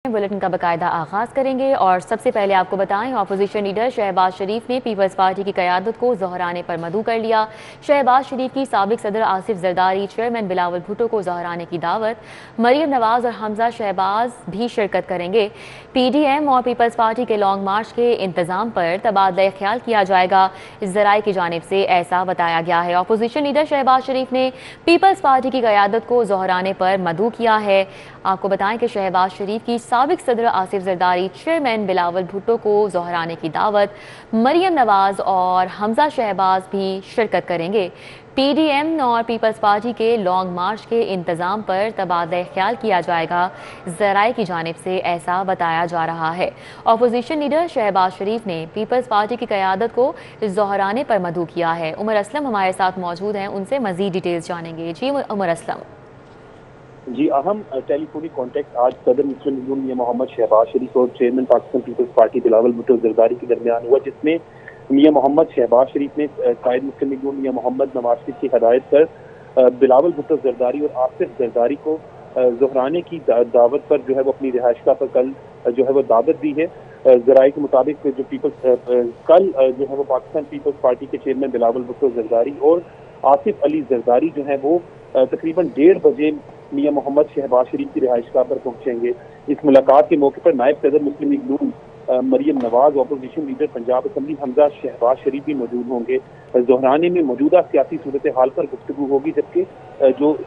Bulletin का बाकायदा आगाज करेंगे और सबसे पहले आपको बताएं, अपोजिशन लीडर शहबाज शरीफ ने पीपल्स पार्टी की क़यादत को दोहराने पर मदऊ कर लिया। शहबाज शरीफ की साबिक सदर आसिफ जरदारी, चेयरमैन बिलावल भुट्टो को दोहराने की दावत। मरियम नवाज और हमजा शहबाज भी शिरकत करेंगे। PDM और पीपल्स पार्टी के लॉन्ग मार्च के इंतजाम पर तबादला ख्याल किया जाएगा, इस ज़राए की जानिब से ऐसा बताया गया है। अपोजिशन लीडर शहबाज शरीफ ने पीपल्स पार्टी की क़यादत को दोहराने पर मदऊ किया है। आपको बताएं कि शहबाज शरीफ की साबिक सदर आसिफ जरदारी, चेयरमैन बिलावल भुट्टो को दोहराने की दावत। मरियम नवाज और हमजा शहबाज भी शिरकत करेंगे। PDM और पीपल्स पार्टी के लॉन्ग मार्च के इंतजाम पर तबादला ख्याल किया जाएगा, ज़राए की जानिब से ऐसा बताया जा रहा है। अपोजिशन लीडर शहबाज शरीफ ने पीपल्स पार्टी की क़यादत को दोहराने पर मदऊ किया है। उमर असलम हमारे साथ मौजूद हैं, उनसे मज़ीद डिटेल्स जानेंगे। जी उमर असलम। जी, अहम टेलीफोनिक कॉन्टेक्ट आज सदर मुस्लिम लीग नून मियां मोहम्मद शहबाज शरीफ और chairman Pakistan Peoples Party Bilawal Bhutto Zardari के दरमियान हुआ, जिसमें मियां मोहम्मद शहबाज शरीफ ने कायद मुस्लिम लीग नून मियां मोहम्मद नवाज शरीफ की हदायत पर बिलावल भुट्टो जरदारी और आसिफ जरदारी को दोहराने की दावत पर जो है वो अपनी रिहाइशगाह पर कल जो है वो दावत दी है। ज़राए के मुताबिक जो कल जो है वो पाकिस्तान पीपल्स पार्टी के चेयरमैन बिलावल भुट्टो जरदारी और आसिफ अली जरदारी जो है वो तकरीबन 1:30 बजे मियां मोहम्मद शहबाज शरीफ की रिहाइशगाह पर पहुंचेंगे। इस मुलाकात के मौके पर नायब सदर Muslim League Noon Maryam Nawaz, opposition leader Punjab assembly Hamza Shahbaz Sharif भी मौजूद होंगे। दोहराने में मौजूदा सियासी सूरत हाल पर गुफ्तगू होगी, जबकि जो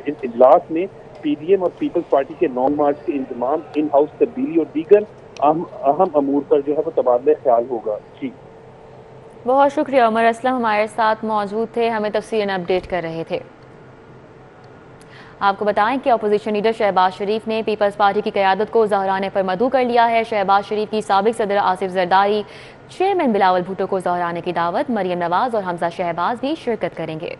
इस इजलास में PDM और पीपल्स पार्टी के लॉन्ग मार्च के इंतजाम, इन हाउस तब्दीली और दीगर अहम अमूर पर जो है वो तबादला ख्याल होगा। जी, बहुत शुक्रिया उमर असलम, हमारे साथ मौजूद थे, हमें तफसीलन अपडेट कर रहे थे। आपको बताएं कि अपोजिशन लीडर शहबाज शरीफ ने पीपल्स पार्टी की क़यादत को दोहराने पर मदऊ कर लिया है। शहबाज शरीफ की साबिक सदर आसिफ जरदारी, चेयरमैन बिलावल भुट्टो को दोहराने की दावत। मरियम नवाज और हमजा शहबाज भी शिरकत करेंगे।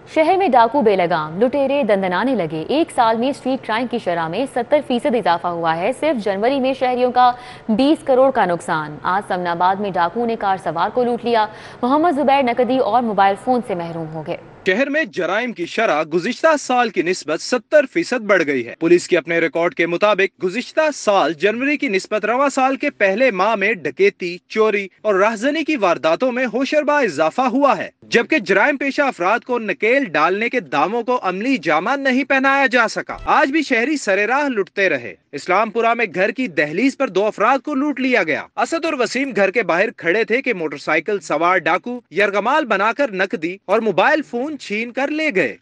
शहर में डाकू बेलगाम, लुटेरे दंदनाने लगे। एक साल में स्ट्रीट क्राइम की शरह में 70% इजाफा हुआ है। सिर्फ जनवरी में शहरियों का 20 करोड़ का नुकसान। आज समनाबाद में डाकुओं ने कार सवार को लूट लिया। मोहम्मद जुबैर नकदी और मोबाइल फोन से महरूम हो गए। शहर में जराइम की शरह गुज़िश्ता साल की निस्बत 70% बढ़ गई है। पुलिस के अपने रिकॉर्ड के मुताबिक गुज़िश्ता साल जनवरी की निस्बत रवा साल के पहले माह में डकैती, चोरी और राहजनी की वारदातों में होशरबा इजाफा हुआ है, जबकि जराइम पेशा अफराद को नकेल डालने के दावों को अमली जामा नहीं पहनाया जा सका। आज भी शहरी सरेराह लुटते रहे। इस्लामपुरा में घर की दहलीज पर 2 अफराद को लूट लिया गया। असद और वसीम घर के बाहर खड़े थे कि मोटरसाइकिल सवार डाकू यरगमाल बनाकर नकदी और मोबाइल फोन छीन कर ले गए।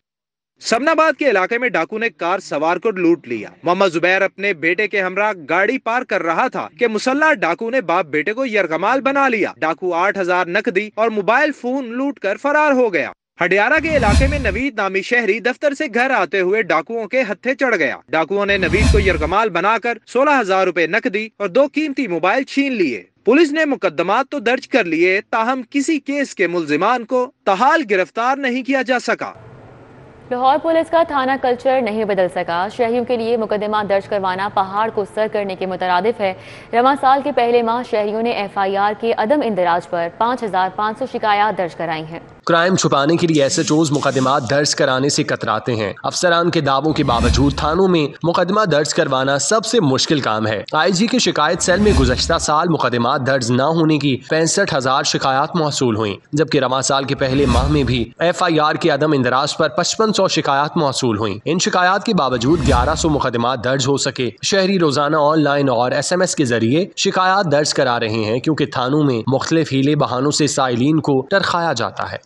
समनाबाद के इलाके में डाकू ने कार सवार को लूट लिया। मोहम्मद जुबैर अपने बेटे के हमरा गाड़ी पार कर रहा था कि मुसल्ला डाकू ने बाप बेटे को यरगमाल बना लिया। डाकू 8000 नकदी और मोबाइल फोन लूट कर फरार हो गया। हडियारा के इलाके में नवीद नामी शहरी दफ्तर से घर आते हुए डाकुओं के हत्थे चढ़ गया। डाकुओं ने नवीद को यरगमाल बनाकर 16,000 रुपए नकदी और 2 कीमती मोबाइल छीन लिए। पुलिस ने मुकदमात तो दर्ज कर लिए, ताहम किसी केस के मुल्जिमान को ताहाल गिरफ्तार नहीं किया जा सका। लाहौर पुलिस का थाना कल्चर नहीं बदल सका। शहरियों के लिए मुकदमा दर्ज करवाना पहाड़ को सर करने के मुतरादिफ है। रवां साल के पहले माह शहरियों ने FIR के अदम इंदराज पर 5500 शिकायत दर्ज कराई हैं। क्राइम छुपाने के लिए SHOs मुकदमात दर्ज कराने से कतराते हैं। अफसरान के दावों के बावजूद थानों में मुकदमा दर्ज करवाना सबसे मुश्किल काम है। IG के शिकायत सेल में गुज़श्ता साल मुकदमात दर्ज न होने की 65,000 शिकायत मौसूल हुई, जबकि रवां साल के पहले माह में भी FIR के अदम इंदराज पर 5500 शिकायत मौसूल हुई। इन शिकायत के बावजूद 1100 मुकदमात दर्ज हो सके। शहरी रोजाना ऑनलाइन और SMS के जरिए शिकायत दर्ज करा रहे हैं, क्योंकि थानों में मुख्तलिफ हीले बहानों से साइलिन को टरखाया जाता है।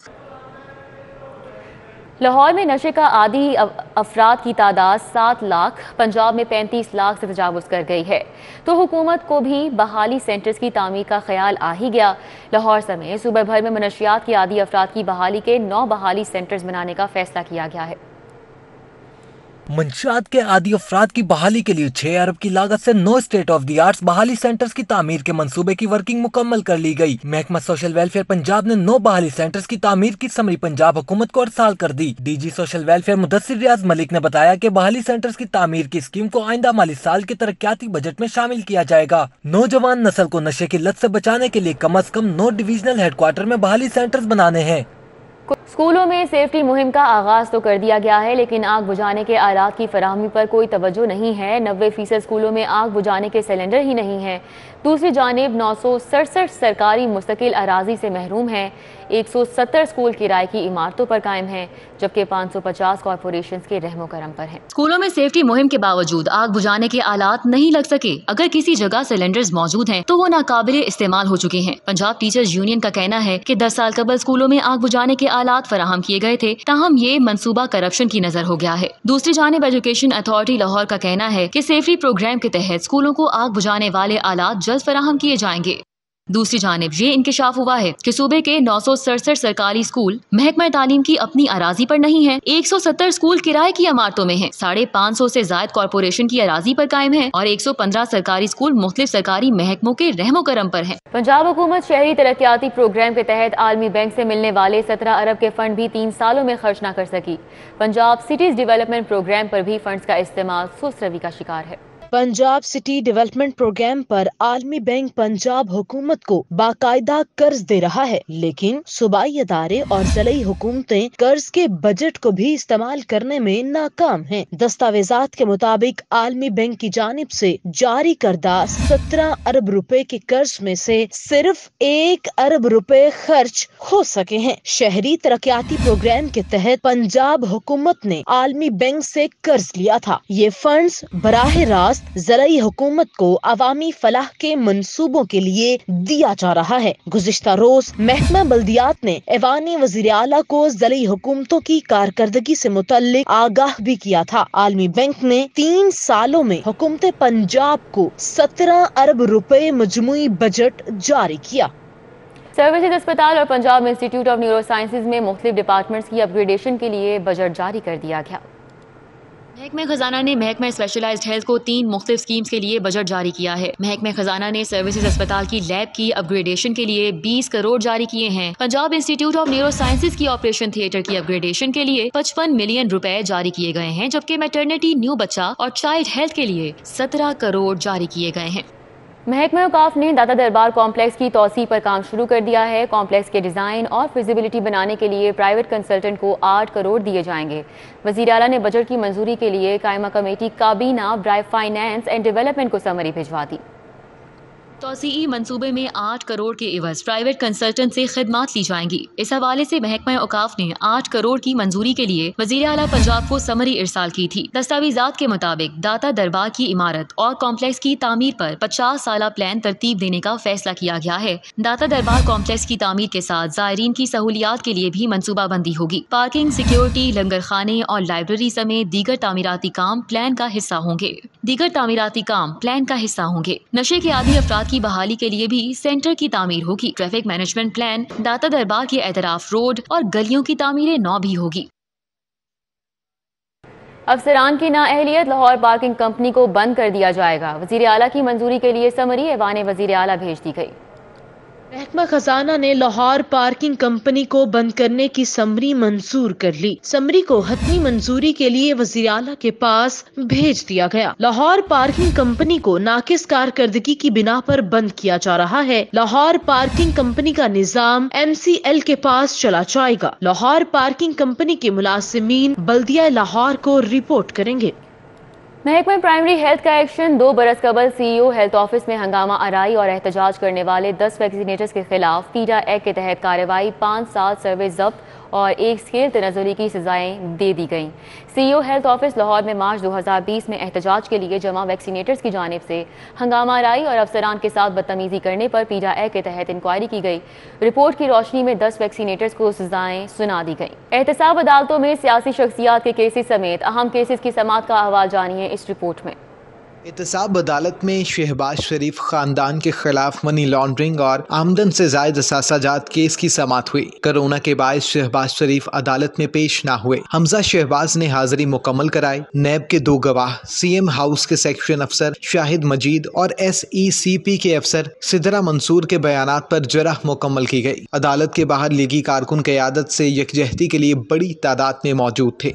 लाहौर में नशे का आदी अफराद की तादाद 7 लाख, पंजाब में 35 लाख से तजावुज़ कर गई है, तो हुकूमत को भी बहाली सेंटर्स की तामीर का ख्याल आ ही गया। लाहौर समेत सूबे भर में मनशियात की आदी अफराद की बहाली के 9 बहाली सेंटर्स बनाने का फैसला किया गया है। मंशियात के आदी अफराद की बहाली के लिए 6 अरब की लागत से 9 स्टेट ऑफ द आर्ट्स बहाली सेंटर्स की तामीर के मंसूबे की वर्किंग मुकम्मल कर ली गई। महकमा सोशल वेलफेयर पंजाब ने 9 बहाली सेंटर्स की तामीर की समरी पंजाब हुकूमत को अरसाल कर दी। DG सोशल वेलफेयर मुदस्सिर रियाज मलिक ने बताया कि बहाली सेंटर्स की तामीर की स्कीम को आइंदा माली साल के तरक्याती बजट में शामिल किया जाएगा। नौजवान नस्ल को नशे की लत से बचाने के लिए कम अज कम 9 डिविजनल हेडक्वार्टर में बहाली सेंटर्स बनाने हैं। اسکولوں میں سیفٹی مہم کا آغاز تو کر دیا گیا ہے، لیکن آگ بجھانے کے آلات کی فراہمی پر کوئی توجہ نہیں ہے۔ 90% اسکولوں میں آگ بجھانے کے سلنڈر ہی نہیں ہیں۔ دوسری جانب 967 سرکاری مستقل اراضی سے محروم ہیں۔ 170 اسکول کرائے کی عمارتوں پر قائم ہیں، جبکہ 550 کارپوریشنز کے رحم و کرم پر ہیں۔ اسکولوں میں سیفٹی مہم کے باوجود آگ بجھانے کے آلات نہیں لگ سکے۔ اگر کسی جگہ سلنڈرز موجود ہیں تو وہ ناقابل استعمال ہو چکے ہیں۔ پنجاب ٹیچرز یونین کا کہنا ہے کہ 10 سال قبل اسکولوں میں آگ بجھانے کے آلات فراہم کیے گئے تھے، تاہم یہ منصوبہ کرپشن کی نظر ہو گیا ہے۔ دوسری جانب ایجوکیشن اتھارٹی لاہور کا کہنا ہے کہ سیفٹی پروگرام کے تحت اسکولوں کو آگ بجھانے والے آلات جلد فراہم کیے جائیں گے۔ دوسری جانب یہ انکشاف ہوا ہے کہ صوبے کے 967 سرکاری اسکول محکمہ تعلیم کی اپنی اراضی پر نہیں ہیں، 170 اسکول کرائے کی عمارتوں میں ہیں، 550 سے زائد کارپوریشن کی اراضی پر قائم ہیں اور 115 سرکاری اسکول مختلف سرکاری محکموں کے رحم و کرم پر ہیں۔ پنجاب حکومت شہری ترقیاتی پروگرام کے تحت عالمی بینک سے ملنے والے 17 ارب کے فنڈ بھی 3 سالوں میں خرچ نہ کر سکی۔ پنجاب سٹیز ڈیولپمنٹ پروگرام پر بھی فنڈز کا استعمال سست روی کا شکار ہے۔ پنجاب سٹی ڈیولپمنٹ پروگرام پر عالمی بینک پنجاب حکومت کو باقاعدہ قرض دے رہا ہے، لیکن صوبائی ادارے اور ضلعی حکومتیں قرض کے بجٹ کو بھی استعمال کرنے میں ناکام ہیں۔ دستاویزات کے مطابق عالمی بینک کی جانب سے جاری کردہ 17 ارب روپے کے قرض میں سے صرف 1 ارب روپے خرچ ہو سکے ہیں۔ شہری ترقیاتی پروگرام کے تحت پنجاب حکومت نے عالمی بینک سے قرض لیا تھا۔ یہ فنڈز براہ راست زرعی حکومت کو عوامی فلاح کے منصوبوں کے لیے دیا جا رہا ہے۔ گزشتہ روز محکمہ بلدیات نے ایوان وزیر اعلیٰ کو زرعی حکومتوں کی کارکردگی سے متعلق آگاہ بھی کیا تھا۔ عالمی بینک نے 3 سالوں میں حکومت پنجاب کو 17 ارب روپے مجموعی بجٹ جاری کیا۔ سروسز اسپتال اور پنجاب انسٹی ٹیوٹ آف نیورو سائنسز میں مختلف ڈپارٹمنٹس کی اپ گریڈیشن کے لیے بجٹ جاری کر دیا گیا۔ محکمہ خزانہ نے محکمہ اسپیشلائزڈ ہیلتھ کو 3 مختلف اسکیمز کے لیے بجٹ جاری کیا ہے۔ محکمہ خزانہ نے سروسز اسپتال کی لیب کی اپ گریڈیشن کے لیے 20 کروڑ جاری کیے ہیں۔ پنجاب انسٹی ٹیوٹ آف نیورو سائنسز کی آپریشن تھیٹر کی اپ گریڈیشن کے لیے 55 ملین روپے جاری کیے گئے ہیں، جبکہ میٹرنیٹی نیو بچہ اور چائلڈ ہیلتھ کے لیے 17 کروڑ جاری کیے گئے ہیں۔ محکمہ اوقاف نے داتا دربار کمپلیکس کی توسیع پر کام شروع کر دیا ہے۔ کمپلیکس کے ڈیزائن اور فیزیبلٹی بنانے کے لیے پرائیویٹ کنسلٹنٹ کو 8 کروڑ دیے جائیں گے۔ وزیر اعلیٰ نے بجٹ کی منظوری کے لیے قائمہ کمیٹی کابینہ برائے فائنانس اینڈ ڈیولپمنٹ کو سمری بھجوا دی۔ توسیعی منصوبے میں 8 کروڑ کے عوض پرائیویٹ کنسلٹنٹ سے خدمات لی جائیں گی۔ اس حوالے سے محکمہ اوقاف نے 8 کروڑ کی منظوری کے لیے وزیر اعلیٰ پنجاب کو سمری ارسال کی تھی۔ دستاویزات کے مطابق داتا دربار کی عمارت اور کمپلیکس کی تعمیر پر 50 سالہ پلان ترتیب دینے کا فیصلہ کیا گیا ہے۔ داتا دربار کمپلیکس کی تعمیر کے ساتھ زائرین کی سہولیات کے لیے بھی منصوبہ بندی ہوگی۔ پارکنگ، سیکیورٹی، لنگر خانے اور لائبریری سمیت دیگر تعمیراتی کام پلان کا حصہ ہوں گے۔ نشے کے عادی افراد کی بحالی کے لیے بھی سینٹر کی تعمیر ہوگی۔ ٹریفک مینجمنٹ پلان، داتا دربار کے اعتراف روڈ اور گلیوں کی تعمیر نو بھی ہوگی۔ افسران کی نااہلیت، لاہور پارکنگ کمپنی کو بند کر دیا جائے گا۔ وزیر اعلیٰ کی منظوری کے لیے سمری ایوان وزیر اعلیٰ بھیج دی گئی۔ محکمہ خزانہ نے لاہور پارکنگ کمپنی کو بند کرنے کی سمری منظور کر لی۔ سمری کو حتمی منظوری کے لیے وزیر اعلیٰ کے پاس بھیج دیا گیا۔ لاہور پارکنگ کمپنی کو ناقص کارکردگی کی بنا پر بند کیا جا رہا ہے۔ لاہور پارکنگ کمپنی کا نظام MCL کے پاس چلا جائے گا۔ لاہور پارکنگ کمپنی کے ملازمین بلدیہ لاہور کو رپورٹ کریں گے۔ محکمہ پرائمری ہیلتھ کا ایکشن۔ 2 برس قبل CEO ہیلتھ آفس میں ہنگامہ آرائی اور احتجاج کرنے والے 10 ویکسینیٹرز کے خلاف پیڈا ایکٹ کے تحت کارروائی، 5 سال سروس ضبط اور 1 اسکیل تنزلی کی سزائیں دے دی گئیں۔ CEO ہیلتھ آفس لاہور میں مارچ 2020 میں احتجاج کے لیے جمع ویکسینیٹرز کی جانب سے ہنگامہ آرائی اور افسران کے ساتھ بدتمیزی کرنے پر پیڈا ایکٹ کے تحت انکوائری کی گئی۔ رپورٹ کی روشنی میں 10 ویکسینیٹرز کو سزائیں سنا دی گئیں۔ احتساب عدالتوں میں سیاسی شخصیات کے کیسز سمیت اہم کیسز کی سماعت کا احوال جانیے اس رپورٹ میں۔ احتساب عدالت میں شہباز شریف خاندان کے خلاف منی لانڈرنگ اور آمدن سے زائد اثاثہ جات کیس کی سماعت ہوئی۔ کورونا کے باعث شہباز شریف عدالت میں پیش نہ ہوئے۔ حمزہ شہباز نے حاضری مکمل کرائی۔ نیب کے 2 گواہ، CM ہاؤس کے سیکشن افسر شاہد مجید اور SECP کے افسر سدرہ منصور کے بیانات پر جرح مکمل کی گئی۔ عدالت کے باہر لیگی کارکن قیادت سے یکجہتی کے لیے بڑی تعداد میں موجود تھے۔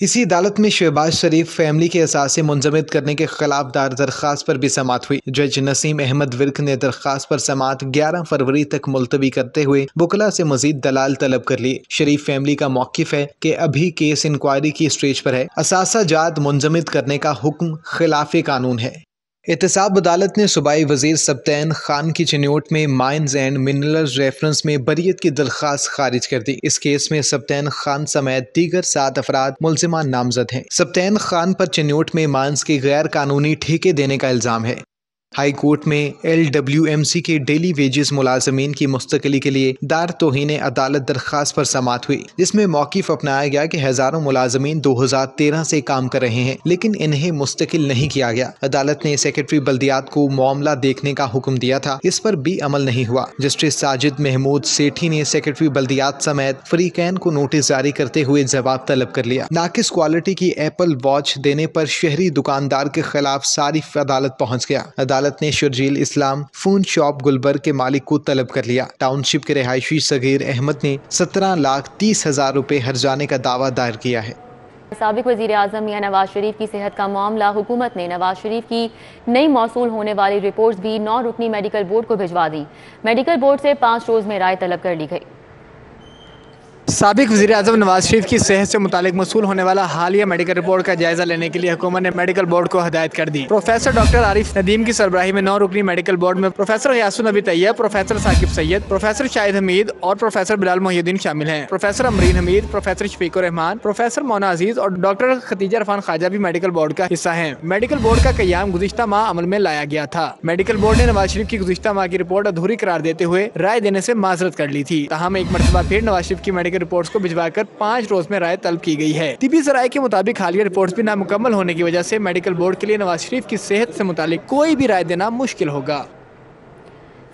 इसी अदालत में शहबाज शरीफ फैमिली के असासे मुंजमद करने के खिलाफ दायर दरख्वास्त पर भी समाअत हुई। जज नसीम अहमद विर्क ने दरख्वास्त पर समाअत 11 फरवरी तक मुलतवी करते हुए वकला से मजीद दलाल तलब कर लिए। शरीफ फैमिली का मौक़िफ़ है कि अभी केस इंक्वायरी की स्टेज पर है। असासा जात मुंजमद करने का हुक्म खिलाफ कानून है। एहतसाब अदालत ने सूबाई वजीर सब्तैन खान की चिन्योट में माइंस एंड मिनरल्स रेफरेंस में बरीयत की दरख्वास्त खारिज कर दी। इस केस में सब्तैन खान समेत दीगर 7 अफराद मुल्जिमान नामजद हैं। सब्तैन खान पर चिन्योट में माइंस के गैर कानूनी ठेके देने का इल्ज़ाम है। हाई कोर्ट में LWMC के डेली वेजेस मुलाजमीन की मुस्तकिली के लिए दायर तौहीन अदालत दरख्वास्त पर समाअत हुई, जिसमें मौक़िफ़ अपनाया गया कि हज़ारों मुलाजमीन 2013 से काम कर रहे हैं लेकिन इन्हें मुस्तकिल नहीं किया गया। अदालत ने सेक्रेटरी बल्दियात को मामला देखने का हुक्म दिया था, इस पर भी अमल नहीं हुआ। जस्टिस साजिद महमूद सेठी ने सेक्रेटरी बल्दियात समेत फरीकैन को नोटिस जारी करते हुए जवाब तलब कर लिया। नाकिस क्वालिटी की एप्पल वॉच देने पर शहरी दुकानदार के खिलाफ सारिफ अदालत पहुँच गया। अदालत ने शर्जील इस्लाम फोन शॉप गुलबर्ग के मालिक को तलब कर लिया। टाउनशिप के रिहायशी सगीर अहमद ने 17,30,000 रुपए हर्जाने का दावा दायर किया है। साबिक वज़ीर आज़म मियां नवाज शरीफ की सेहत का मामला, हुकूमत ने नवाज शरीफ की नई मौसूल होने वाली रिपोर्ट्स भी 9 रुकनी मेडिकल बोर्ड को भिजवा दी। मेडिकल बोर्ड से 5 रोज में राय तलब कर ली गई। साबिक वज़ीर आज़म नवाज शरीफ की सेहत से मुतालिक मौसूल होने वाला हालिया मेडिकल रिपोर्ट का जायजा लेने के लिए हुकूमत ने मेडिकल बोर्ड को हदायत कर दी। प्रोफेसर डॉक्टर आरिफ नदीम की सरबराही में 9 रुकनी मेडिकल बोर्ड में professor Ghiasun Nabi Tayyab, professor Saqib Syed, professor Shahid Hameed और प्रोफेसर बिलाल मोहिउद्दीन शामिल हैं। Professor Amreen Hameed, professor Shafiqur Rahman, professor Mona Aziz और डॉक्टर खतीजा इरफान ख्वाजा भी मेडिकल बोर्ड का हिस्सा हैं। मेडिकल बोर्ड का क़याम गुज़िश्ता माह अमल में लाया गया था। मेडिकल बोर्ड ने नवाज शरीफ की गुज़िश्ता माह की रिपोर्ट अधूरी करार देते हुए राय देने से माजरत कर ली थी। ताहम एक मरतबा फिर नवाज शरीफ की मेडिकल रिपोर्ट्स को भिजवा 5 रोज में राय तलब की गई है। तिब्बी सराय के मुताबिक हालिया रिपोर्ट्स भी नामुकम्मल होने की वजह से मेडिकल बोर्ड के लिए नवाज शरीफ की सेहत से मुतालिक कोई भी राय देना मुश्किल होगा।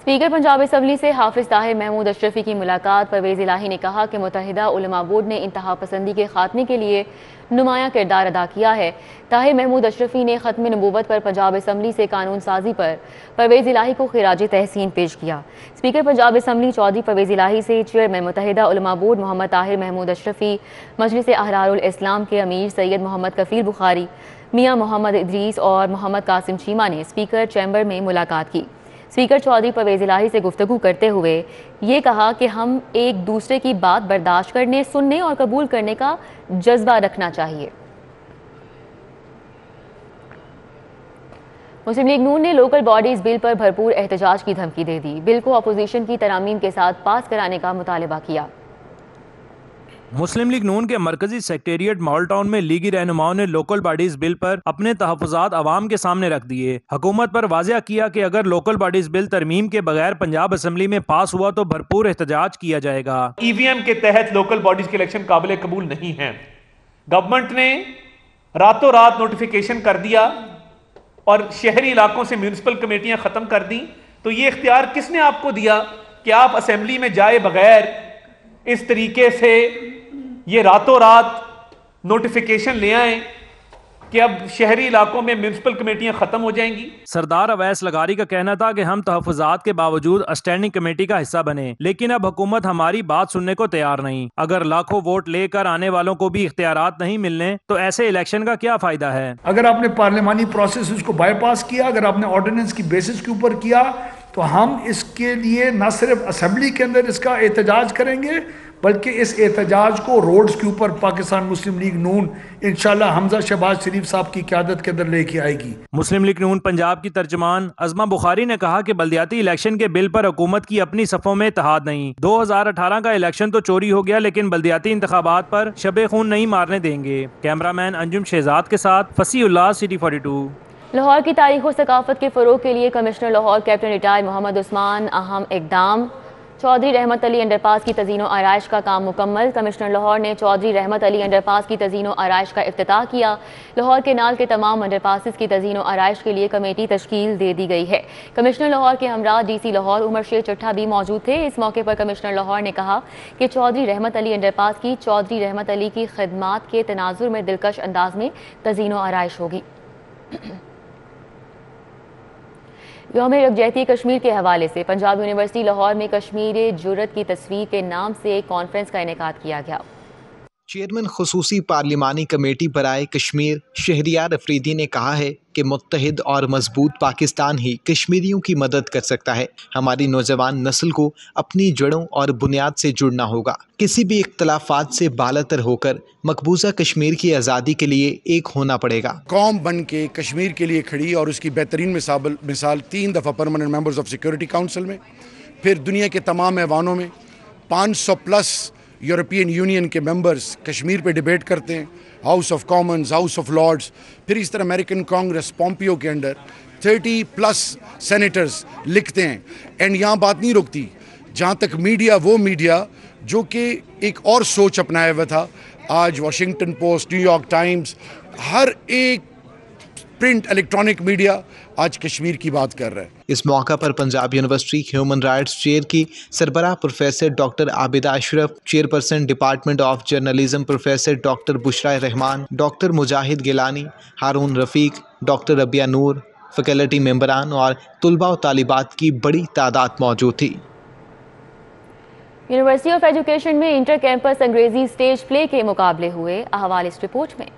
स्पीकर पंजाब असम्बली से हाफिज ताहिर महमूद अशरफी की मुलाकात। परवेज इलाही ने कहा कि मुत्तहिदा उलमा बोर्ड ने इंतहा पसंदी के खात्मे के लिए नुमाया किरदार अदा किया है। ताहिर महमूद अशरफी ने खत्म नबूवत पर पंजाब असम्बली से कानून साजी पर परवेज इलाही को खिराज तहसीन पेश किया। स्पीकर पंजाब असम्बली चौधरी परवेज इलाही से चेयरमैन मुत्तहिदा उलमा बोर्ड मोहम्मद ताहिर महमूद अशरफी, मजलिस अहरारुल इस्लाम के अमीर सैयद मोहम्मद कफील बुखारी, मियाँ मोहम्मद इदरीस और मोहम्मद कासिम चीमा ने स्पीकर चैम्बर में मुलाकात की। स्पीकर चौधरी परवेज इलाही से गुफ्तगू करते हुए ये कहा कि हम एक दूसरे की बात बर्दाश्त करने, सुनने और कबूल करने का जज्बा रखना चाहिए। मुस्लिम लीग नून ने लोकल बॉडीज बिल पर भरपूर एहतजाज की धमकी दे दी। बिल को अपोजिशन की तरामीम के साथ पास कराने का मुतालबा किया। मुस्लिम लीग नून के मरकजी सेक्रेटेरिएट मॉडल टाउन में लीगी रहनुमाओं ने लोकल बॉडीज बिल पर अपने तहफ़्फ़ुज़ात अवाम के सामने रख दिए। हुकूमत पर वाज़ेह किया कि अगर लोकल बॉडीज बिल तरमीम के बगैर पंजाब असम्बली में पास हुआ तो भरपूर एहतजाज किया जाएगा। EVM के तहत लोकल बॉडीज के इलेक्शन काबिल कबूल नहीं है। गवर्नमेंट ने रातों रात नोटिफिकेशन कर दिया और शहरी इलाकों से म्यूनिसिपल कमेटियां ख़त्म कर दी। तो ये इख्तियार किसने आपको दिया कि आप असम्बली में जाए बगैर इस तरीके से ये रातों रात नोटिफिकेशन ले आए कि अब शहरी इलाकों में म्यूनिसिपल कमेटियां खत्म हो जाएंगी। सरदार अवैस लगारी का कहना था कि हम तहफ़्फ़ुज़ात के बावजूद स्टैंडिंग कमेटी का हिस्सा बने, लेकिन अब हुकूमत हमारी बात सुनने को तैयार नहीं। अगर लाखों वोट लेकर आने वालों को भी इख्तियारात नहीं मिलने तो ऐसे इलेक्शन का क्या फायदा है। अगर आपने पार्लिमानी प्रोसेस को बाईपास किया, अगर आपने ऑर्डिनेंस की बेसिस के ऊपर किया, तो हम इसके लिए न सिर्फ असम्बली के अंदर इसका एहतजाज करेंगे बल्कि इस एहतजाज को रोड्स के ऊपर पाकिस्तान मुस्लिम लीग नून इंशाल्लाह हमजा शहबाज शरीफ साहब की क़यादत के अंदर लेके आएगी। मुस्लिम लीग नून पंजाब की तर्जमान अज़मा बुखारी ने कहा कि बल्दियाती इलेक्शन के बिल पर हुकूमत की अपनी सफ़ों में इत्तेहाद नहीं। 2018 का इलेक्शन तो चोरी हो गया, लेकिन बल्दियाती इंतखाबात पर शबे खून नहीं मारने देंगे। कैमरामैन अंजुम शहजाद के साथ फसीउल्लाह, सिटी 42। लाहौर की तारीख और सकाफत के फ़रोग के लिए commissioner Lahore captain retire Mohammad Usman अहम इकदाम। चौधरी रहमत अली अंडरपास की तज़ीनो आराइश का काम मुकम्मल। कमिश्नर लाहौर ने चौधरी रहमत अली अंडरपास की तज़ीनो आराइश का इफ्तिताह किया। लाहौर केनाल के तमाम अंडरपासिस की तज़ीनो आराइश के लिए कमेटी तश्कील दे दी गई है। कमिश्नर लाहौर के हमरा DC लाहौर उमर शेर चट्ठा भी मौजूद थे। इस मौके पर कमिश्नर लाहौर ने कहा कि चौधरी रहमत अली अंडरपास की चौधरी रहमत अली की खिदमात के तनाजुर में दिलकश अंदाज में तज़ीनो आराइश होगी। यौम यकजहती कश्मीर के हवाले से पंजाब यूनिवर्सिटी लाहौर में कश्मीर जुर्रत की तस्वीर के नाम से एक कॉन्फ्रेंस का इनेकाद किया गया। चेयरमैन खुसूसी पार्लिमानी कमेटी बराए कश्मीर शहरियार अफरीदी ने कहा है कि मुत्तहिद और मजबूत पाकिस्तान ही कश्मीरियों की मदद कर सकता है। हमारी नौजवान नस्ल को अपनी जड़ों और बुनियाद से जुड़ना होगा। किसी भी इख्तलाफात से बालातर होकर मकबूजा कश्मीर की आज़ादी के लिए एक होना पड़ेगा। कौम बन के कश्मीर के लिए खड़ी और उसकी बेहतरीन मिसाल 3 दफ़ा permanent members of security council में, फिर दुनिया के तमाम ऐवानों में 500+ यूरोपियन यूनियन के मेंबर्स कश्मीर पे डिबेट करते हैं, House of Commons, House of Lords, फिर इस तरह अमेरिकन कांग्रेस पोम्पियो के अंडर 30+ सेनेटर्स लिखते हैं। एंड यहाँ बात नहीं रुकती, जहाँ तक मीडिया, वो मीडिया जो कि एक और सोच अपनाया हुआ था, आज वाशिंगटन पोस्ट, न्यूयॉर्क टाइम्स, हर एक प्रिंट इलेक्ट्रॉनिक मीडिया आज कश्मीर की बात कर रहा है। इस मौका पर Punjab university human rights chair की सरबराह professor doctor Abida Ashraf, chairperson department of journalism professor doctor Bushra Rehman, doctor Mujahid Gilani, Haroon Rafiq, doctor Rabia Noor, faculty मेंबरान और तुलबा और तालिबात की बड़ी तादाद मौजूद थी। यूनिवर्सिटी ऑफ एजुकेशन में inter campus Angrezi stage play के मुकाबले हुए। अहवाल इस रिपोर्ट में।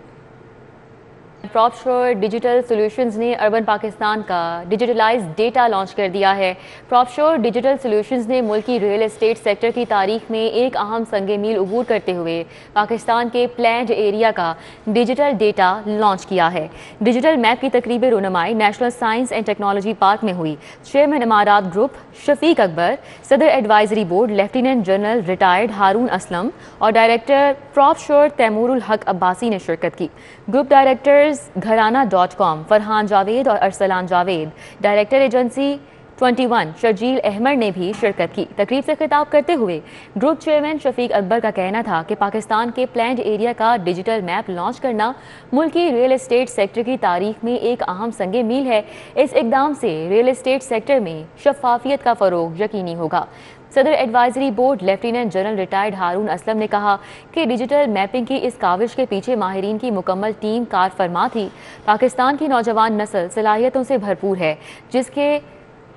प्रॉपशोर डिजिटल सॉल्यूशंस ने अर्बन पाकिस्तान का डिजिटलाइज्ड डेटा लॉन्च कर दिया है। प्रॉपशोर डिजिटल सॉल्यूशंस ने मुल्की रियल एस्टेट सेक्टर की तारीख में एक अहम संगे मील अबूर करते हुए पाकिस्तान के प्लान्ड एरिया का डिजिटल डेटा लॉन्च किया है। डिजिटल मैप की तकरीब रुनमाई national science and technology park में हुई। चेयरमैन इमारात ग्रुप शफीक अकबर, सदर advisory board lieutenant general retired Haroon Aslam और डायरेक्टर प्रॉपशोर तैमूरुल हक अब्बासी ने शिरकत की। ग्रुप डायरेक्टर्स घराना.com फरहान जावेद और अरसलान जावेद, डायरेक्टर एजेंसी 21 शर्जील अहमद ने भी शिरकत की। तकरीब से खिताब करते हुए ग्रुप चेयरमैन शफीक अकबर का कहना था कि पाकिस्तान के प्लान्ड एरिया का डिजिटल मैप लॉन्च करना मुल्की रियल एस्टेट सेक्टर की तारीख में एक अहम संगे मील है। इस इकदाम से रियल एस्टेट सेक्टर में शफाफियत का फ़रोग यकीनी होगा। सदर advisory board lieutenant general retired Haroon Aslam ने कहा कि डिजिटल मैपिंग की इस काविश के पीछे माहिरीन की मुकम्मल टीम कार फरमा थी। पाकिस्तान की नौजवान नस्ल सलाहियतों से भरपूर है, जिसके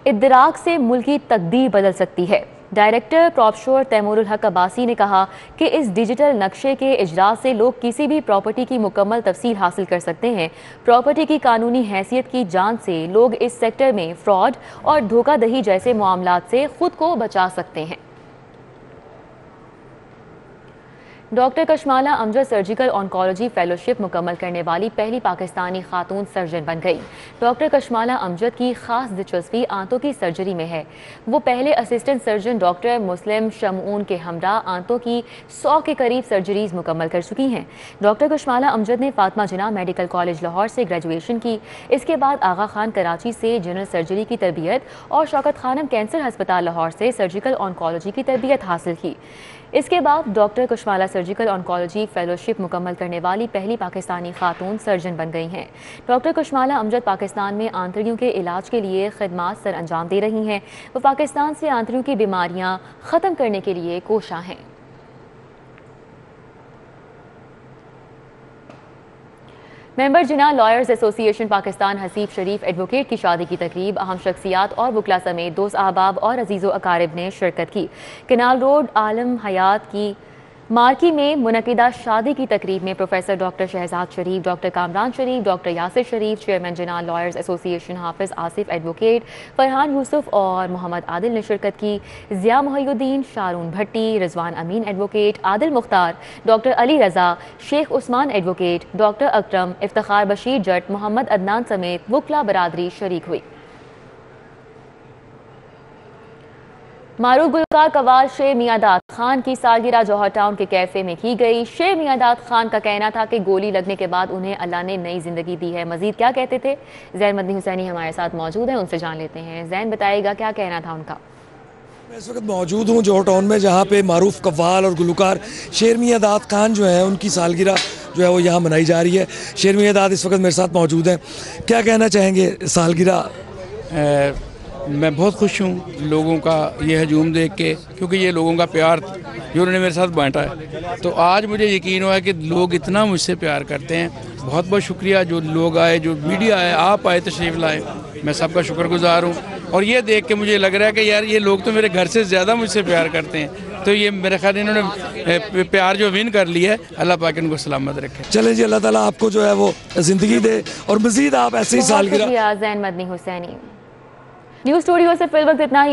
इदराक से मुल्क की तकदीर बदल सकती है। डायरेक्टर प्रॉपशोर तैमूरुल हक अब्बासी ने कहा कि इस डिजिटल नक्शे के इजरा से लोग किसी भी प्रॉपर्टी की मुकम्मल तफसील हासिल कर सकते हैं। प्रॉपर्टी की कानूनी हैसियत की जांच से लोग इस सेक्टर में फ्रॉड और धोखाधड़ी जैसे मामलात से खुद को बचा सकते हैं। Doctor Kashmala Amjad surgical oncology fellowship मुकम्मल करने वाली पहली पाकिस्तानी खातून सर्जन बन गई। डॉक्टर कशमाला अमजद की खास दिलचस्पी आंतों की सर्जरी में है। वो पहले असिस्टेंट सर्जन डॉक्टर मुस्लिम शमून के हमरा आंतों की 100 के करीब सर्जरीज मुकम्मल कर चुकी हैं। डॉक्टर कशमाला अमजद ने फातिमा जिन्ना मेडिकल कॉलेज लाहौर से ग्रेजुएशन की। इसके बाद आगा खान कराची से जनरल सर्जरी की तरबियत और शौकत खानम कैंसर हस्पताल लाहौर से सर्जिकल ऑन्कोलॉजी की तरबियत हासिल की। इसके बाद doctor Kashmala surgical oncology fellowship मुकम्मल करने वाली पहली पाकिस्तानी खातून सर्जन बन गई हैं। डॉक्टर कशमाला अमजद पाकिस्तान में आंतड़ियों के इलाज के लिए खिदमात सर अंजाम दे रही हैं। वो पाकिस्तान से आंतड़ियों की बीमारियां ख़त्म करने के लिए कोशां हैं। मेंबर जिना लॉयर्स एसोसिएशन पाकिस्तान हसीब शरीफ एडवोकेट की शादी की तकरीब अहम शख्सियात और वकला समेत दोस्त अहबाब और अजीज़ो अकारिब ने शिरकत की। केनाल रोड आलम हयात की मार्की में मुनक़िदा शादी की तकरीब में प्रोफेसर डॉक्टर शहजाद शरीफ, डॉक्टर कामरान शरीफ, डॉक्टर यासिर शरीफ, चेयरमैन जिना लॉयर्स एसोसिएशन हाफिज़ आसिफ एडवोकेट, फरहान यूसुफ और मोहम्मद आदिल ने शिरकत की। ज़िया मोहिउद्दीन, शारून भट्टी, रिजवान अमीन advocate, Adil Mukhtar, doctor Ali Raza, Sheikh Usman advocate, doctor अकरम, इफ्तिखार बशीर जट, मोहम्मद अदनान समेत वकला बरादरी शरीक हुई। मारूफ गुलकार कवाल शेर मियादाद खान की सालगिरह जौहर टाउन के कैफे में की गई। शेर मियादाद खान का कहना था कि गोली लगने के बाद उन्हें अल्लाह ने नई जिंदगी दी है। मजीद क्या कहते थे, जैन मदनी हुसैनी हमारे साथ मौजूद हैं, उनसे जान लेते हैं। जैन बताइएगा क्या कहना था उनका। मैं इस वक्त मौजूद हूँ जौहर टाउन में, जहाँ पे मारूफ कव्वाल और गुलकार शेर मियादाद खान जो है उनकी सालगिरह जो है वो यहाँ मनाई जा रही है। शेर मियादाद इस वक्त मेरे साथ मौजूद हैं, क्या कहना चाहेंगे सालगिरह? मैं बहुत खुश हूँ लोगों का ये हजूम देख के, क्योंकि ये लोगों का प्यार जो उन्होंने मेरे साथ बांटा है, तो आज मुझे यकीन हुआ कि लोग इतना मुझसे प्यार करते हैं। बहुत बहुत शुक्रिया जो लोग आए, जो मीडिया आए, आप आए, तशरीफ़ लाए, मैं सबका शुक्रगुजार हूँ। और ये देख के मुझे लग रहा है कि यार ये लोग तो मेरे घर से ज़्यादा मुझसे प्यार करते हैं, تو یہ میرے خیال انہوں نے پیار جو ون کر لیا ہے، اللہ پاک ان کو سلامت رکھے. چلیں جی، اللہ تعالیٰ آپ کو جو ہے وہ زندگی دے اور مزید آپ ایسے ہی سالگرہ. زین مدنی حسینی. نیوز اسٹوڈیو سے فی الوقت اتنا ہی.